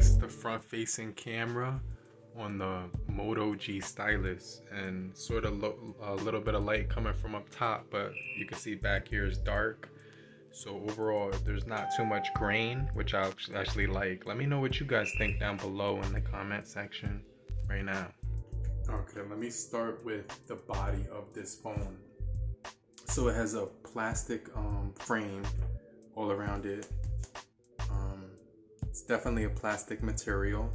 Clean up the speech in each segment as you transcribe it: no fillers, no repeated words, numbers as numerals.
This is the front facing camera on the Moto G Stylus, and sort of a little bit of light coming from up top, but you can see back here is dark. So overall there's not too much grain, which I actually like. Let me know what you guys think down below in the comment section right now. Okay, let me start with the body of this phone. So it has a plastic frame all around it. It's definitely a plastic material.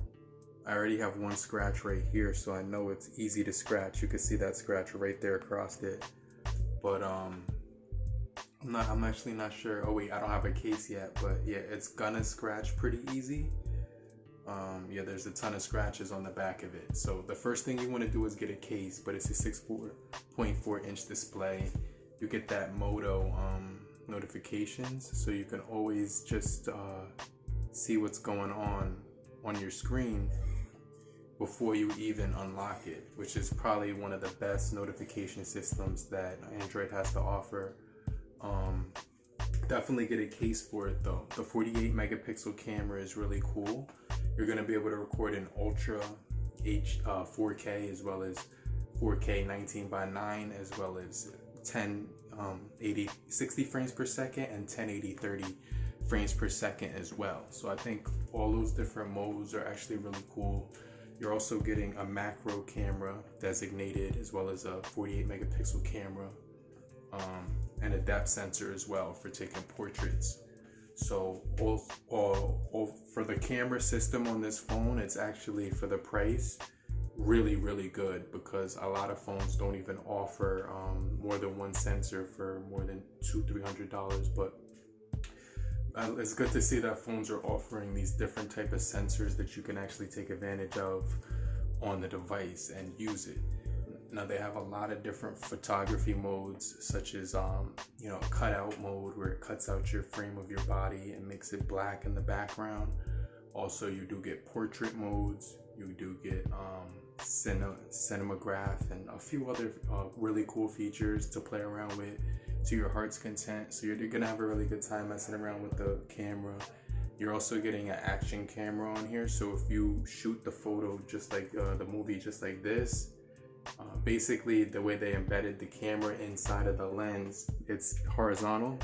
I already have one scratch right here, so I know it's easy to scratch. You can see that scratch right there across it. But I'm actually not sure. Oh wait, I don't have a case yet, but yeah, it's gonna scratch pretty easy. Yeah, there's a ton of scratches on the back of it. So the first thing you want to do is get a case, but it's a 6.4 inch display. You get that Moto notifications, so you can always just see what's going on your screen before you even unlock it, which is probably one of the best notification systems that Android has to offer. Definitely get a case for it though. The 48 megapixel camera is really cool. You're going to be able to record in ultra 4K as well as 4K 19:9, as well as 60 frames per second and 1080 30 frames per second as well. So I think all those different modes are actually really cool. You're also getting a macro camera designated, as well as a 48 megapixel camera, and a depth sensor as well for taking portraits. So all for the camera system on this phone, it's actually, for the price, really good, because a lot of phones don't even offer more than one sensor for more than $200-300. But it's good to see that phones are offering these different type of sensors that you can actually take advantage of on the device and use it. Now they have a lot of different photography modes, such as cutout mode, where it cuts out your frame of your body and makes it black in the background. Also, you do get portrait modes. You do get cinematograph and a few other really cool features to play around with to your heart's content. So you're gonna have a really good time messing around with the camera. You're also getting an action camera on here, so if you shoot the photo just like the movie, just like this, basically the way they embedded the camera inside of the lens, it's horizontal,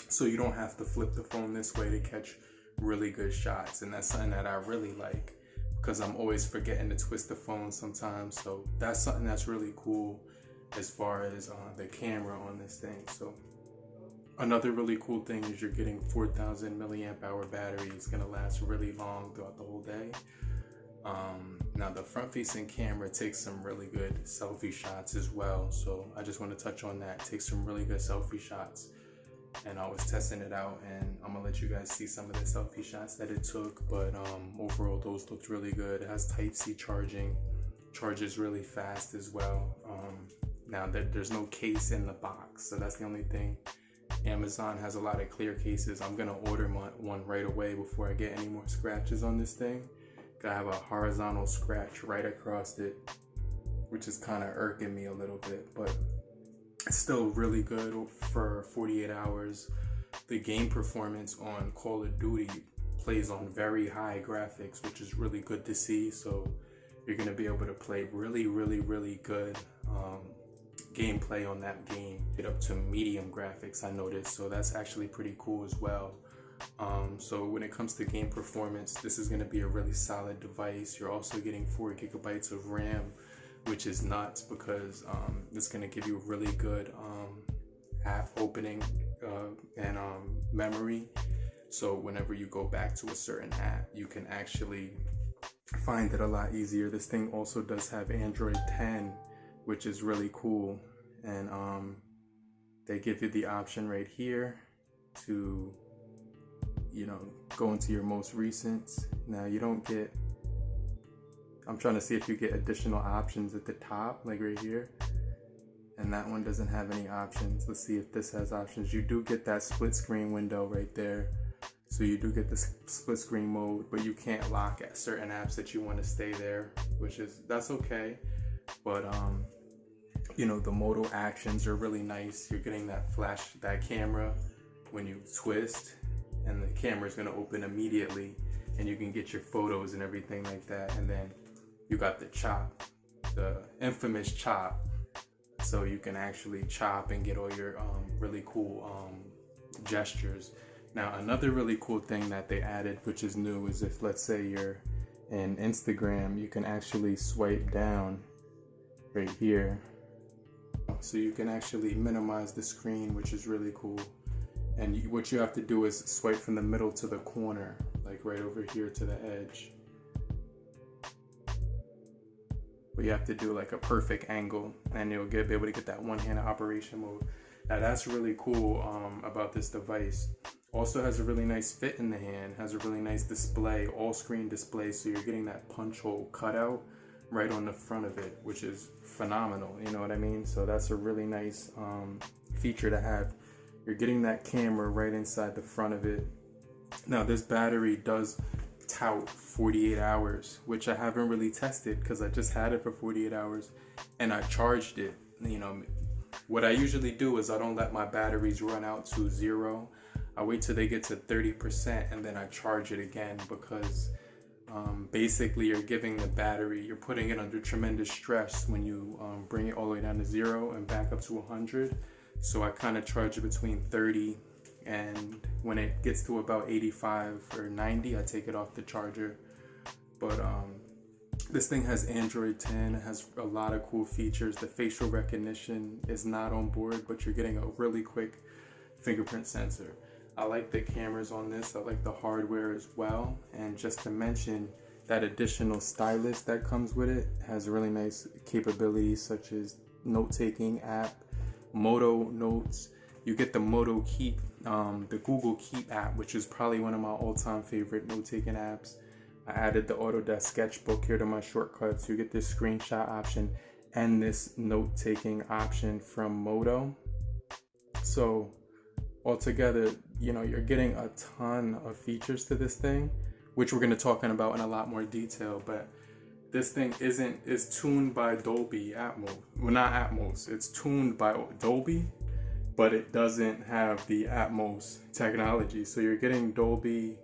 so you don't have to flip the phone this way to catch really good shots. And that's something that I really like, because I'm always forgetting to twist the phone sometimes. So that's something that's really cool as far as the camera on this thing. So another really cool thing is you're getting 4,000 milliamp hour battery. It's gonna last really long throughout the whole day. Now the front facing camera takes some really good selfie shots as well. So I just want to touch on that. It takes some really good selfie shots. And I was testing it out, and I'm gonna let you guys see some of the selfie shots that it took. But overall, those looked really good. It has Type-C charging, charges really fast as well. Now there's no case in the box, so that's the only thing. Amazon has a lot of clear cases. I'm gonna order one right away before I get any more scratches on this thing. I have a horizontal scratch right across it, which is kind of irking me a little bit, but it's still really good for 48 hours. The game performance on Call of Duty plays on very high graphics, which is really good to see. So you're going to be able to play really good gameplay on that game. Get up to medium graphics, I noticed, so that's actually pretty cool as well. So when it comes to game performance, this is going to be a really solid device. You're also getting 4 gigabytes of RAM, which is nuts, because it's going to give you really good app opening and memory. So whenever you go back to a certain app, you can actually find it a lot easier. This thing also does have Android 10, which is really cool. And they give you the option right here to go into your most recent. Now you don't get, I'm trying to see if you get additional options at the top, like right here, and that one doesn't have any options. Let's see if this has options. You do get that split screen window right there, so you do get the split screen mode, but you can't lock at certain apps that you want to stay there, that's okay. But the Moto actions are really nice. You're getting that camera when you twist, and the camera is going to open immediately. and you can get your photos and everything like that. And then you got the chop, the infamous chop, so you can actually chop and get all your really cool gestures. Now, another really cool thing that they added, which is new, is if, let's say, you're in Instagram, you can actually swipe down right here. So you can actually minimize the screen, which is really cool. And what you have to do is swipe from the middle to the corner, like right over here to the edge. But you have to do like a perfect angle, and you'll be able to get that one-handed operation mode. Now that's really cool about this device. Also has a really nice fit in the hand, has a really nice display, all screen display, so you're getting that punch hole cutout right on the front of it, which is phenomenal, you know what I mean? So that's a really nice feature to have. You're getting that camera right inside the front of it. Now this battery does tout 48 hours, which I haven't really tested because I just had it for 48 hours and I charged it. You know, what I usually do is I don't let my batteries run out to 0. I wait till they get to 30% and then I charge it again, because basically you're giving the battery, you're putting it under tremendous stress when you bring it all the way down to 0 and back up to 100. So I kind of charge it between 30, and when it gets to about 85 or 90, I take it off the charger. But this thing has Android 10, it has a lot of cool features. The facial recognition is not on board, but you're getting a really quick fingerprint sensor. I like the cameras on this, I like the hardware as well. And just to mention, that additional stylus that comes with it has really nice capabilities such as note-taking app, Moto notes. You get the Moto Keep, the Google Keep app, which is probably one of my all-time favorite note-taking apps. I added the Autodesk Sketchbook here to my shortcuts. You get this screenshot option and this note-taking option from Moto. So altogether, you know, you're getting a ton of features to this thing, which we're going to talk about in a lot more detail. But this thing is tuned by Dolby Atmos. Well, not Atmos. It's tuned by Dolby, but it doesn't have the Atmos technology. So you're getting Dolby.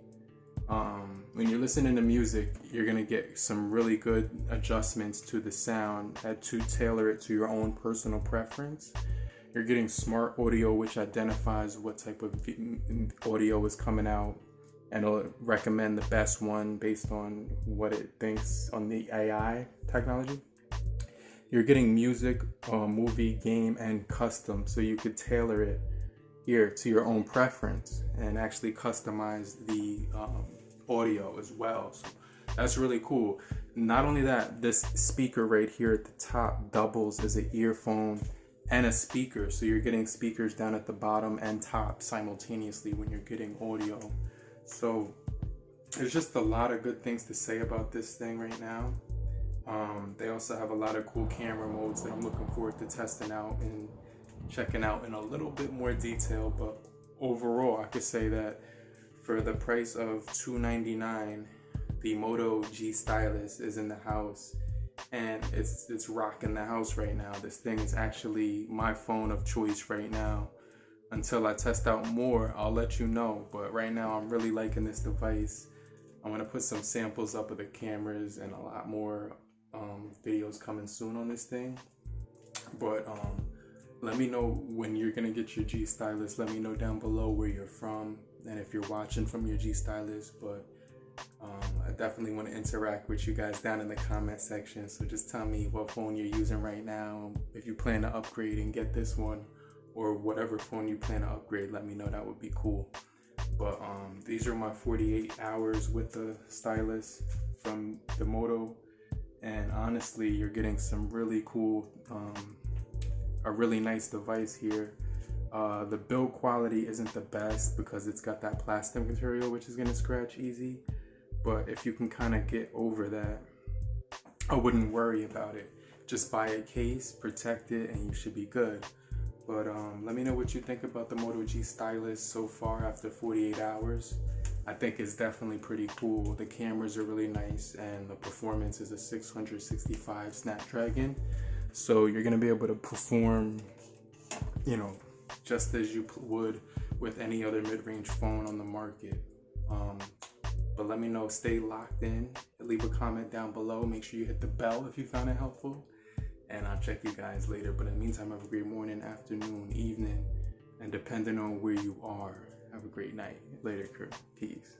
When you're listening to music, you're gonna get some really good adjustments to the sound to tailor it to your own personal preference. You're getting smart audio, which identifies what type of audio is coming out, and it'll recommend the best one based on what it thinks on the AI technology. You're getting music, movie, game, and custom, so you could tailor it here to your own preference and actually customize the audio as well. So that's really cool. Not only that, this speaker right here at the top doubles as an earphone and a speaker, so you're getting speakers down at the bottom and top simultaneously when you're getting audio. So there's just a lot of good things to say about this thing right now. They also have a lot of cool camera modes that I'm looking forward to testing out and checking out in a little bit more detail. But overall, I could say that for the price of $299, the Moto G Stylus is in the house, and it's rocking the house right now. This thing is actually my phone of choice right now. Until I test out more, I'll let you know. But right now, I'm really liking this device. I'm gonna put some samples up of the cameras and a lot more videos coming soon on this thing. But let me know when you're gonna get your G Stylus. Let me know down below where you're from and if you're watching from your G Stylus. But I definitely want to interact with you guys down in the comment section. So just tell me what phone you're using right now. If you plan to upgrade and get this one, or whatever phone you plan to upgrade, let me know. That would be cool. But these are my 48 hours with the stylus from the Moto. And honestly, you're getting some really cool, a really nice device here. The build quality isn't the best because it's got that plastic material, which is gonna scratch easy. But if you can kind of get over that, I wouldn't worry about it. Just buy a case, protect it, and you should be good. But let me know what you think about the Moto G Stylus so far after 48 hours. I think it's definitely pretty cool. The cameras are really nice, and the performance is a 665 Snapdragon. So you're gonna be able to perform, you know, just as you would with any other mid-range phone on the market. But let me know, stay locked in, leave a comment down below, make sure you hit the bell if you found it helpful, and I'll check you guys later. But in the meantime, have a great morning, afternoon, evening, and depending on where you are, have a great night. Later, crew. Peace.